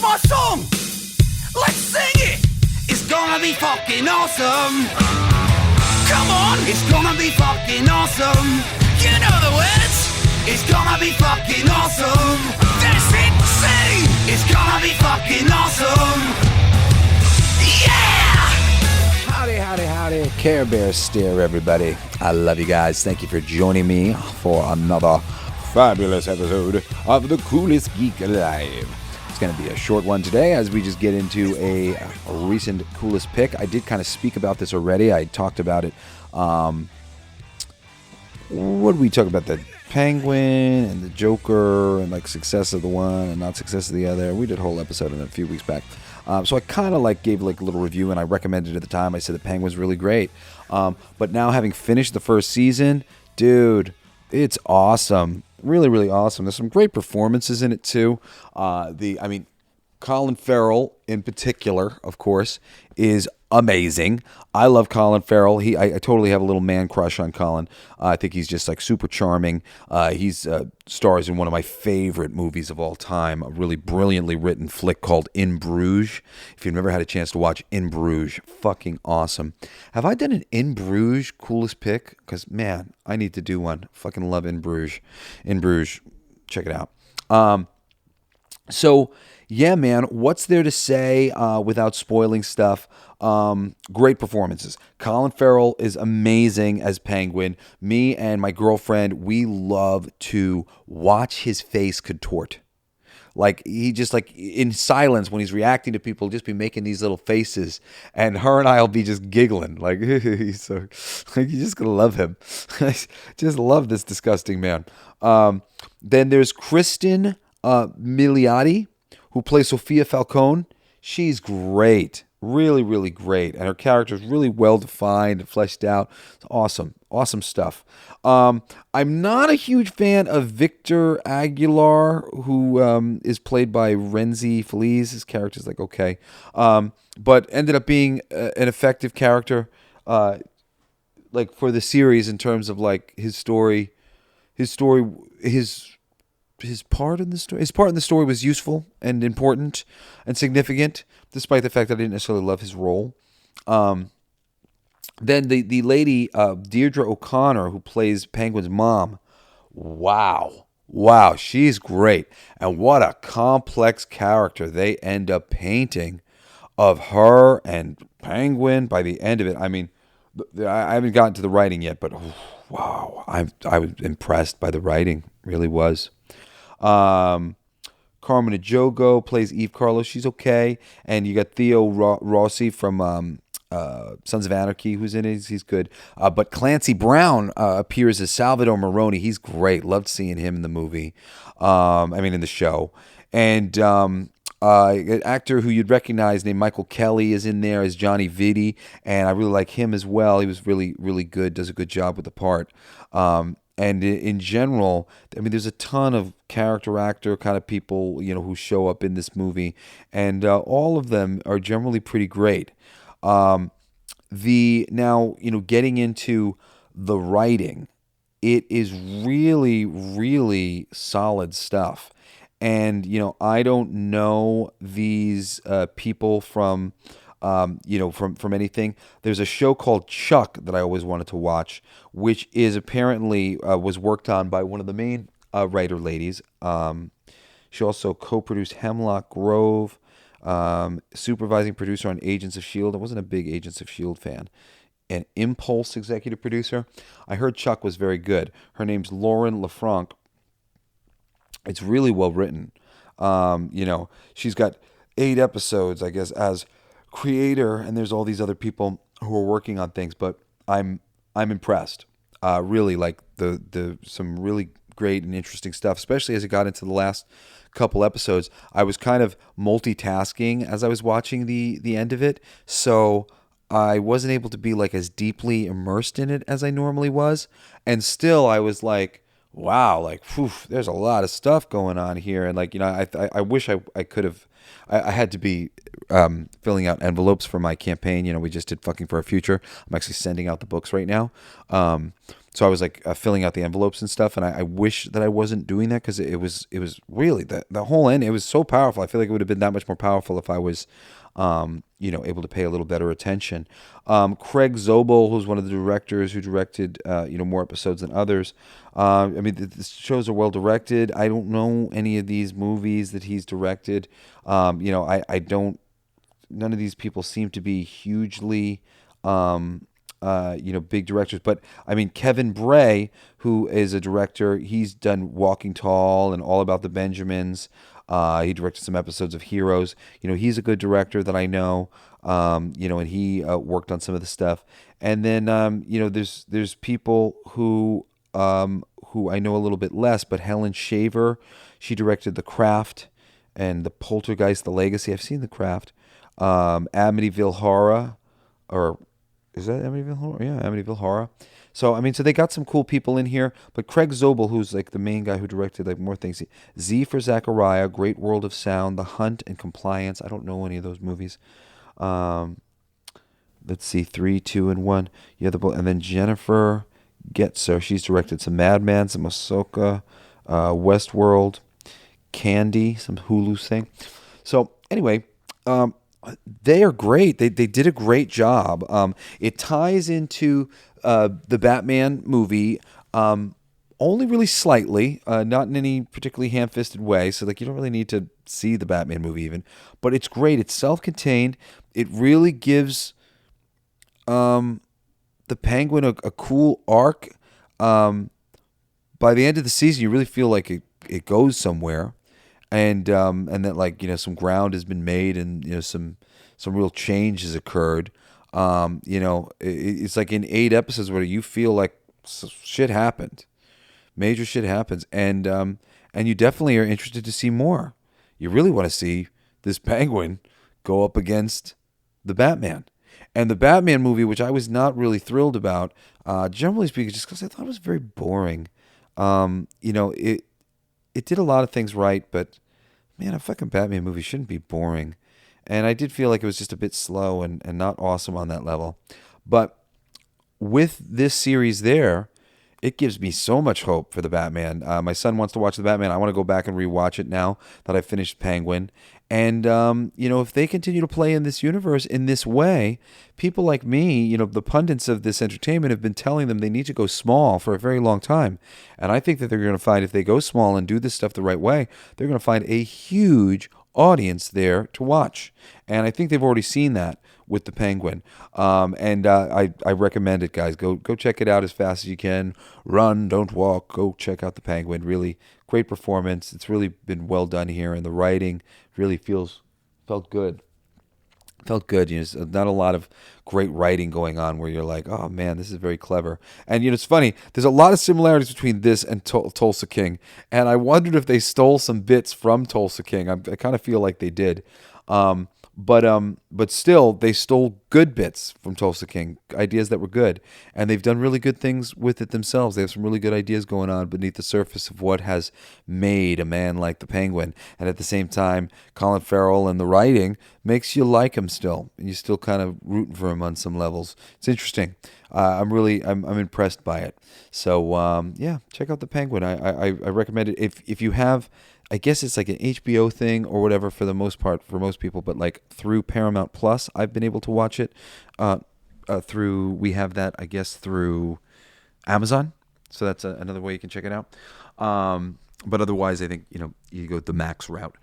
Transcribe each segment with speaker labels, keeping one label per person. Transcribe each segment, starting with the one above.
Speaker 1: my song. Let's sing it. It's gonna be fucking awesome. Come on, it's gonna be fucking awesome. You know the words. It's gonna be fucking awesome. That's it, sing. It's gonna be fucking awesome. Yeah!
Speaker 2: Howdy, howdy, howdy. Care Bear Steer, everybody. I love you guys. Thank you for joining me for another fabulous episode of the Coolest Geek Alive. It's going to be a short one today as we just get into a recent coolest pick. I did kind of speak about this already. I talked about it. What did we talk about? The Penguin and the Joker and like success of the one and not success of the other. We did a whole episode on it a few weeks back. So I kind of like gave like a little review and I recommended it at the time. I said the Penguin's really great. But now having finished the first season, dude, it's awesome. Really, really awesome. There's some great performances in it too. Colin Farrell in particular, of course, is amazing. I love Colin Farrell. I totally have a little man crush on Colin. I think he's just like super charming. He's stars in one of my favorite movies of all time, a really brilliantly written flick called In Bruges. If you've never had a chance to watch In Bruges, fucking awesome. Have I done an In Bruges coolest pick? Because, man, I need to do one. Fucking love In Bruges. In Bruges. Check it out. Yeah, man, what's there to say without spoiling stuff? Great performances. Colin Farrell is amazing as Penguin. Me and my girlfriend, we love to watch his face contort. Like, he just, like, in silence when he's reacting to people, just be making these little faces. And her and I will be just giggling. Like, he's so, like, you're just going to love him. Just love this disgusting man. Then there's Kristen Milioti, who plays Sophia Falcone. She's great. Really, really great. And her character is really well-defined and fleshed out. It's awesome. Awesome stuff. I'm not a huge fan of Victor Aguilar, who is played by Renzi Feliz. His character's like, okay. But ended up being an effective character like for the series in terms of like his part in the story was useful and important and significant, despite the fact that I didn't necessarily love his role. Then the lady Deirdre O'Connor, who plays Penguin's mom, wow, she's great, and what a complex character they end up painting of her and Penguin by the end of it. I mean, I haven't gotten to the writing yet, but wow, I was impressed by the writing, really was. Carmen Ejogo plays Eve Carlos. She's okay. And you got Theo Rossi from Sons of Anarchy, who's in it. He's good. But Clancy Brown appears as Salvador Maroni. He's great. Loved seeing him in the movie. In the show. And an actor who you'd recognize named Michael Kelly is in there as Johnny Vitti. And I really like him as well. He was really, really good. Does a good job with the part. And in general, I mean, there's a ton of character actor kind of people, who show up in this movie, and all of them are generally pretty great. Getting into the writing, it is really, really solid stuff. And, I don't know these people from anything. There's a show called Chuck that I always wanted to watch, which is apparently was worked on by one of the main writer ladies. She also co-produced Hemlock Grove, supervising producer on Agents of S.H.I.E.L.D. I wasn't a big Agents of S.H.I.E.L.D. fan. An Impulse executive producer. I heard Chuck was very good. Her name's Lauren LaFranc. It's really well written. She's got 8 episodes, I guess, as creator, and there's all these other people who are working on things, but I'm impressed. Really, like the some really great and interesting stuff, especially as it got into the last couple episodes. I was kind of multitasking as I was watching the end of it, so I wasn't able to be like as deeply immersed in it as I normally was, and still I was like, wow, like, whew, there's a lot of stuff going on here, and like, I wish I could have. I had to be filling out envelopes for my campaign. We just did Fucking for Our Future. I'm actually sending out the books right now. So I was like filling out the envelopes and stuff, and I wish that I wasn't doing that because it was really the whole end. It was so powerful. I feel like it would have been that much more powerful if I was, able to pay a little better attention. Craig Zobel, who's one of the directors who directed more episodes than others. The shows are well directed. I don't know any of these movies that he's directed. I don't. None of these people seem to be hugely. Big directors. But I mean, Kevin Bray, who is a director, he's done Walking Tall and All About the Benjamins. He directed some episodes of Heroes. He's a good director that I know. And he worked on some of the stuff. And then, there's people who I know a little bit less, but Helen Shaver, she directed The Craft and The Poltergeist, The Legacy. I've seen The Craft. Amityville Horror, or is that Amityville Horror? Yeah, Amityville Horror. So they got some cool people in here. But Craig Zobel, who's like the main guy who directed like more things. Z for Zachariah, Great World of Sound, The Hunt, and Compliance. I don't know any of those movies. Let's see, 3, 2, and 1. Yeah, and then Jennifer Getzer. She's directed some Mad Men, some Ahsoka, Westworld, Candy, some Hulu thing. So anyway. They are great. They did a great job. It ties into the Batman movie only really slightly, not in any particularly ham-fisted way. So like you don't really need to see the Batman movie even. But it's great. It's self-contained. It really gives the Penguin a cool arc. By the end of the season, you really feel like it goes somewhere. And that some ground has been made and some real change has occurred. It's like in 8 episodes where you feel like shit happened, major shit happens, and you definitely are interested to see more. You really want to see this Penguin go up against the Batman, and the Batman movie, which I was not really thrilled about, generally speaking, just because I thought it was very boring. It did a lot of things right, but man, a fucking Batman movie shouldn't be boring. And I did feel like it was just a bit slow and not awesome on that level. But with this series there, it gives me so much hope for the Batman. My son wants to watch the Batman. I want to go back and rewatch it now that I've finished Penguin. And, if they continue to play in this universe in this way, people like me, the pundits of this entertainment have been telling them they need to go small for a very long time. And I think that they're going to find if they go small and do this stuff the right way, they're going to find a huge audience there to watch. And I think they've already seen that with the Penguin. I recommend it, guys. Go check it out as fast as you can. Run, don't walk. Go check out the Penguin. Really great performance. It's really been well done here, and the writing really felt good. Felt good. There's not a lot of great writing going on where you're like, oh man, this is very clever. And it's funny. There's a lot of similarities between this and Tulsa King, and I wondered if they stole some bits from Tulsa King. I kind of feel like they did. But still, they stole good bits from Tulsa King, ideas that were good, and they've done really good things with it themselves. They have some really good ideas going on beneath the surface of what has made a man like the Penguin, and at the same time, Colin Farrell and the writing makes you like him still, and you're still kind of rooting for him on some levels. It's interesting. I'm impressed by it. So check out the Penguin. I recommend it if you have. I guess it's like an HBO thing or whatever for the most part for most people, but like through Paramount Plus, I've been able to watch it. We have that, I guess, through Amazon, so that's another way you can check it out. But otherwise, I think you go the Max route.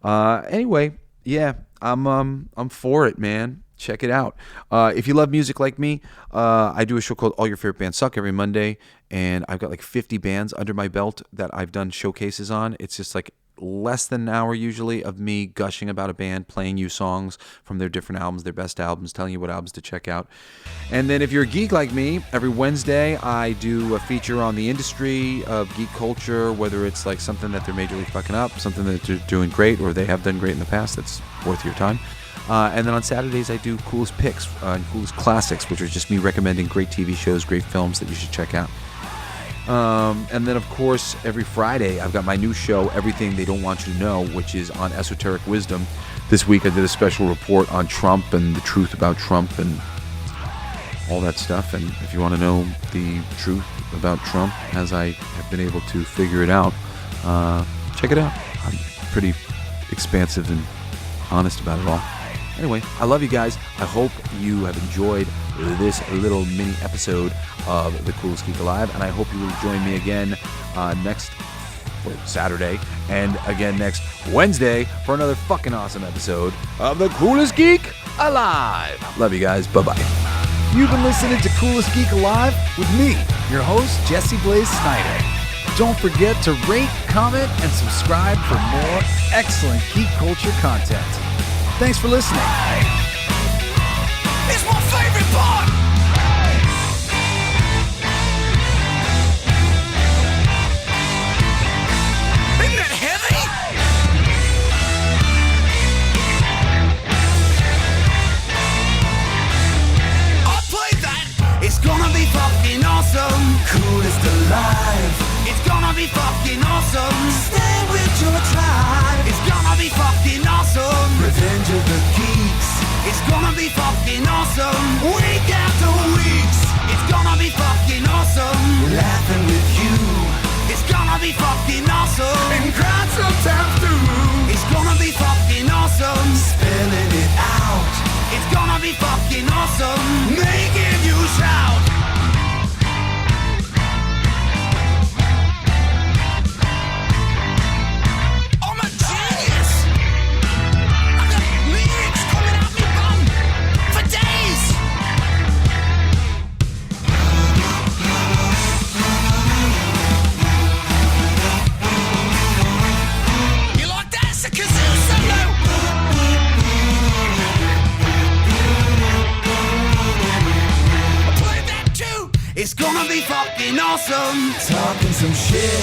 Speaker 2: Anyway, yeah, I'm for it, man. Check it out. If you love music like me, I do a show called All Your Favorite Bands Suck every Monday, and I've got like 50 bands under my belt that I've done showcases on. It's just like less than an hour usually of me gushing about a band, playing you songs from their different albums, their best albums, telling you what albums to check out. And then if you're a geek like me, every Wednesday I do a feature on the industry of geek culture, whether it's like something that they're majorly fucking up, something that they're doing great, or they have done great in the past that's worth your time. And then on Saturdays, I do Coolest Picks and Coolest Classics, which are just me recommending great TV shows, great films that you should check out. And then, of course, every Friday, I've got my new show, Everything They Don't Want You to Know, which is on esoteric wisdom. This week, I did a special report on Trump and the truth about Trump and all that stuff. And if you want to know the truth about Trump as I have been able to figure it out, check it out. I'm pretty expansive and honest about it all. Anyway, I love you guys. I hope you have enjoyed this little mini episode of the Coolest Geek Alive, and I hope you will join me again next Saturday and again next Wednesday for another fucking awesome episode of the Coolest Geek Alive. Love you guys. Bye-bye.
Speaker 3: You've been listening to Coolest Geek Alive with me, your host, Jesse Blaze Snyder. Don't forget to rate, comment, and subscribe for more excellent geek culture content. Thanks for listening.
Speaker 1: It's my favorite part. Isn't that heavy? I'll play that. It's gonna be fucking awesome. Coolest alive. It's gonna be fucking awesome. Stay with your tribe. It's gonna be fucking awesome. Revenge of the Geeks. It's gonna be fucking awesome. Week after weeks. It's gonna be fucking awesome. Laughing with you. It's gonna be fucking awesome. And crying sometimes too. It's gonna be fucking awesome. Spelling it out. It's gonna be fucking awesome. Making you shout. It's gonna be fucking awesome. Talking some shit.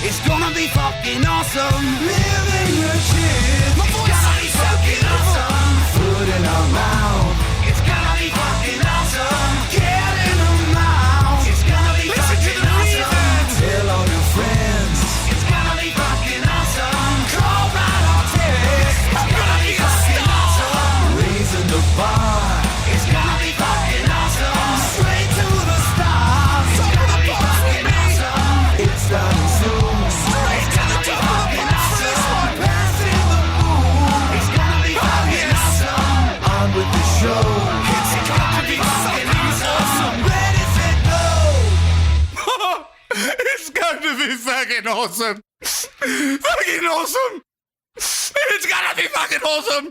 Speaker 1: It's gonna be fucking awesome. Living your shit. My voice gonna be fucking awesome. Food in our mouth. It's gonna be fucking awesome. Get in the mouth. It's gonna be fucking awesome. Tell all your friends. It's gonna be fucking awesome. Call right or text. It's gonna be fucking awesome. Raising the bar. It's gonna be fucking awesome. Straight to the stars. It's gonna be fucking awesome. It's starting soon. Straight to the top. Awesome. Passing the moon. It's gonna be fucking awesome. On with the show. It's gonna be fucking awesome. Ready, set, go. It's gonna be fucking awesome. Fucking awesome. It's gonna be fucking awesome.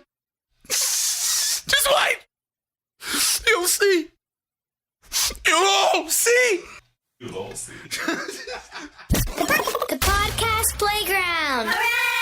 Speaker 1: Just wait. You'll see. You'll all see.
Speaker 4: The podcast playground. Hooray!